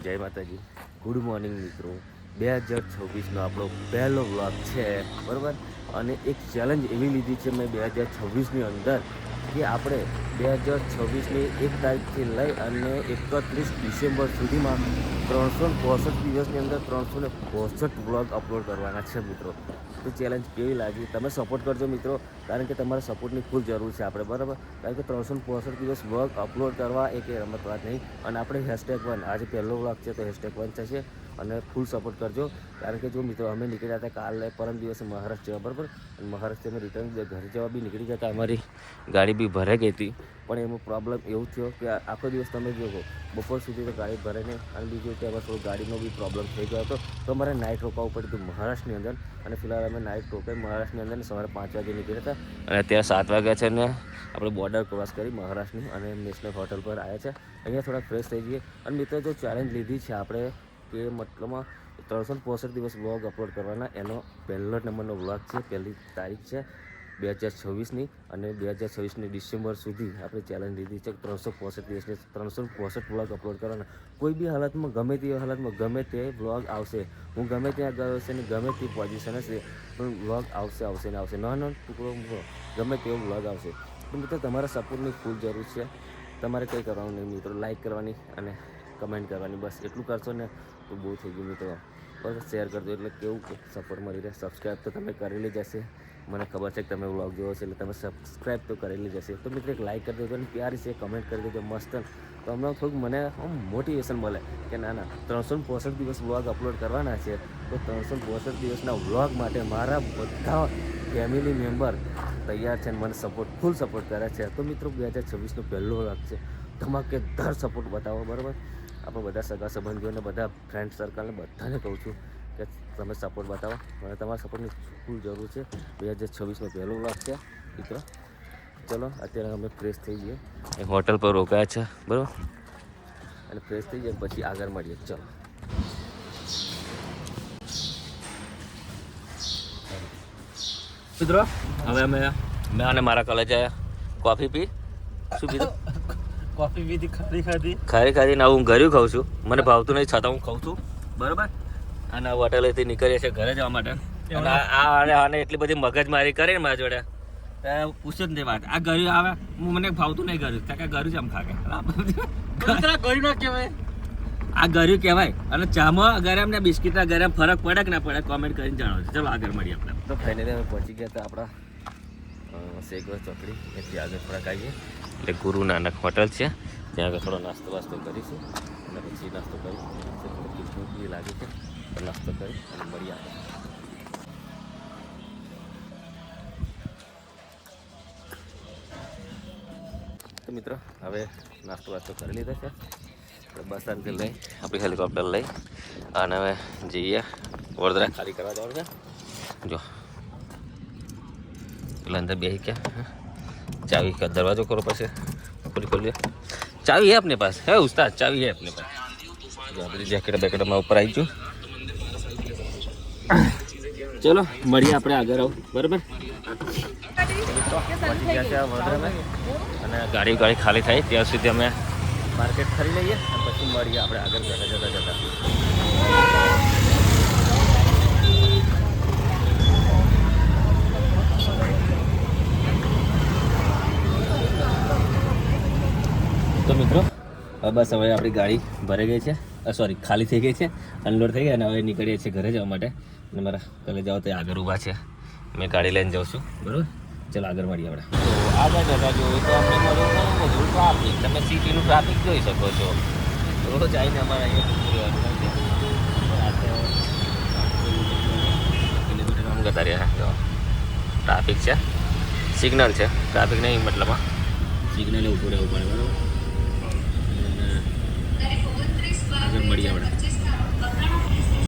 જય માતાજી. Good morning મિત્રો. 2026નો આપણો પહેલો વ્લોગ છે, બરાબર. અને એક ચેલેન્જ એવી લીધી છે મેં 2026ની અંદર કે આપણે 2026ની 1 તારીખથી લઈ અને 31 ડિસેમ્બર સુધીમાં 365 દિવસની અંદર 365 વ્લોગ અપલોડ કરવાના છે મિત્રો. તો ચેલેન્જ કેવી લાગી તમે સપોર્ટ કરજો મિત્રો, કારણ કે તમારા સપોર્ટની ફૂલ જરૂર છે આપણે, બરાબર. કારણ કે 365 દિવસ વ્લોગ અપલોડ કરવા એ કંઈ રમત વાત નહીં. અને આપણે #1 આજે પહેલો વ્લોગ છે તો #1 થશે અને ફૂલ સપોર્ટ કરજો. કારણ કે જો મિત્રો અમે નીકળ્યા હતા કાલે પરમ દિવસે મહારાષ્ટ્ર જવા, બરાબર. અને મહારાષ્ટ્રમાં રિટર્ન ઘરે જવા બી નીકળી જતા અમારી ગાડી બી ભરાઈ ગઈ હતી. પણ એમાં પ્રોબ્લેમ એવું થયો કે આખો દિવસ તમે જોવો બપોર સુધી તો ગાડી ભરાઈ નહીં, અને બીજું કે અમારે થોડો ગાડીનો બી પ્રોબ્લેમ થઈ ગયો હતો, તો અમારે નાઇટ રોકાવું પડ્યું હતું મહારાષ્ટ્રની અંદર. અને ફિલહાલ અમે નાઇટ રોકાઈ મહારાષ્ટ્રની અંદર સવારે 5 વાગે નીકળ્યા હતા અને ત્યાં 7 વાગ્યા છે ને આપણે બોર્ડર ક્રોસ કરી મહારાષ્ટ્રની અને નેશનલ હોટલ પર આવ્યા છે. અહીંયા થોડા ફ્રેશ થઈ જઈએ. અને મિત્રો જો ચેલેન્જ લીધી છે આપણે કે મતલબમાં 365 દિવસ વ્લોગ અપલોડ કરવાના, એનો પહેલો નંબરનો વ્લોગ છે. પહેલી તારીખ છે 2026ની અને 2026ની ડિસેમ્બર સુધી આપણે ચેલેન્જ લીધી છે. 365 દિવસની 365 વ્લોગ અપલોડ કરવાના. કોઈ બી હાલતમાં ગમે તે હાલતમાં ગમે તે વ્લોગ આવશે. હું ગમે ત્યાં ગયો હશે ને ગમે તે પોઝિશન હશે પણ વ્લોગ આવશે ને આવશે. નાનો ટુકડો ગમે તેવો વ્લોગ આવશે. તો મિત્રો તમારા સપોર્ટની ફૂલ જરૂર છે. તમારે કંઈ કરવાનું નહીં મિત્રો, લાઇક કરવાની અને કમેન્ટ કરવાની, બસ એટલું કરશો ને તો બહુ થઈ ગયું મિત્રો. બસ શેર કરજો એટલે કેવું કે સપોર્ટ મળી રહે. સબસ્ક્રાઈબ તો તમે કરેલી જ હશે, મને ખબર છે કે તમે વ્લોગ જોવો છે એટલે તમે સબસ્ક્રાઈબ તો કરેલી જ હશે. તો મિત્રો એક લાઇક કરી દેજો અને પ્યારી છે કમેન્ટ કરી દેજો મસ્ત. તો હમણાં થોડુંક મને મોટિવેશન મળે કે ના 365 દિવસ વ્લોગ અપલોડ કરવાના છે. તો 365 દિવસના વ્લોગ માટે મારા બધા ફેમિલી મેમ્બર તૈયાર છે અને મને ફૂલ સપોર્ટ કરે છે. તો મિત્રો 2026નો પહેલો વ્લોગ છે, ધમાકેદાર સપોર્ટ બતાવો, બરાબર. આપણે બધા સગા સંબંધીઓને બધા ફ્રેન્ડ સર્કલને બધાને કહું છું કે તમે સપોર્ટ બતાવો, મને તમારા સપોર્ટની ફૂલ જરૂર છે. 2026નો પહેલો વ્લોગ છે મિત્રો. ચલો અત્યારે અમે ફ્રેશ થઈ જઈએ, એ હોટલ પર રોકાયા છે, બરાબર. અને ફ્રેશ થઈ જાય પછી આગળ મળીએ. ચલો મિત્રો, હવે મેં અને મારા કોલેજ આવ્યા, કોફી પી. શું પીધું? કોફી પીધી, ખારી ને હું ઘરે ખાઉં છું. મને ભાવતું નહીં છતાં હું ખાઉં છું, બરાબર. અને હોટેલેથી નીકળીએ છીએ ઘરે જવા માટે. અને આને એટલી બધી મગજમારી કરી ને મારા જોડે પૂછ્યો જ નહીં વાત. આ ઘરે આવે મને ભાવતું નહીં ઘરે, કારણ કે ઘરે જ આમ ખાકે ઘર ના કહેવાય, આ ઘરે કહેવાય. અને ચામાં ગરમ ને બિસ્કીટના ગરમ ફરક પડે કે ના પડે કોમેન્ટ કરીને જણાવજો. ચલો આગળ મળીએ આપણે. તો ફાઇનલી અમે પહોંચી ગયા હતા આપણા શેખવા ચોકડી, એથી આગળ થોડાક આવીએ એટલે ગુરુ નાનક હોટલ છે, ત્યાં આગળ થોડો નાસ્તો વાસ્તો કરીશું અને પછી નાસ્તો કરી ભૂખ બી લાગી છે તો નાસ્તો કરી અને મળીએ આપણે. તો મિત્રો હવે નાસ્તો વાસ્તો કરી લીધો છે. બસ અંતથી લઈ આપણી હેલિકોપ્ટર લઈ અને હવે જઈએ વડોદરા. ખાલી કરવા જવાનું છે જો, એટલે અંદર બેસી ગયા. चाबी का दरवाजा करो पास खोलिए. चाबी है अपने पास, है उस्ताद, चाबी है अपने पास. अपनी जैकेट बैकेट में ऊपर आई છું. ચલો મળીએ આપણે આગળ આવો, બરાબર. અને ગાડી ખાલી થાય ત્યાં સુધી અમે માર્કેટ ફરી લઈએ અને પછી મળીએ આપણે આગળ જતા. તો મિત્રો બસ હવે આપણી ગાડી ભરાઈ ગઈ છે, સોરી ખાલી થઈ ગઈ છે, અનલોડ થઈ ગઈ અને હવે નીકળીએ છીએ ઘરે જવા માટે. અને મારા કોલેજ જાઓ તો આગળ ઊભા છે, મેં ગાડી લઈને જાઉં છું, બરાબર. ચાલો આગળ મળીએ આપણે. તો આગળ જતા જોઈએ તો અમને મળ્યું બધું ટ્રાફિક. તમે સિટીનું ટ્રાફિક જોઈ શકો છો. રોજ આવીને અમારે અહીંયા કિલોમીટર આમ જતા રહ્યા. ટ્રાફિક છે, સિગ્નલ છે, ટ્રાફિક નહીં મતલબમાં સિગ્નલે ઊભું રહેવું પડે, બરાબર. આગળ મળીએ આપણે.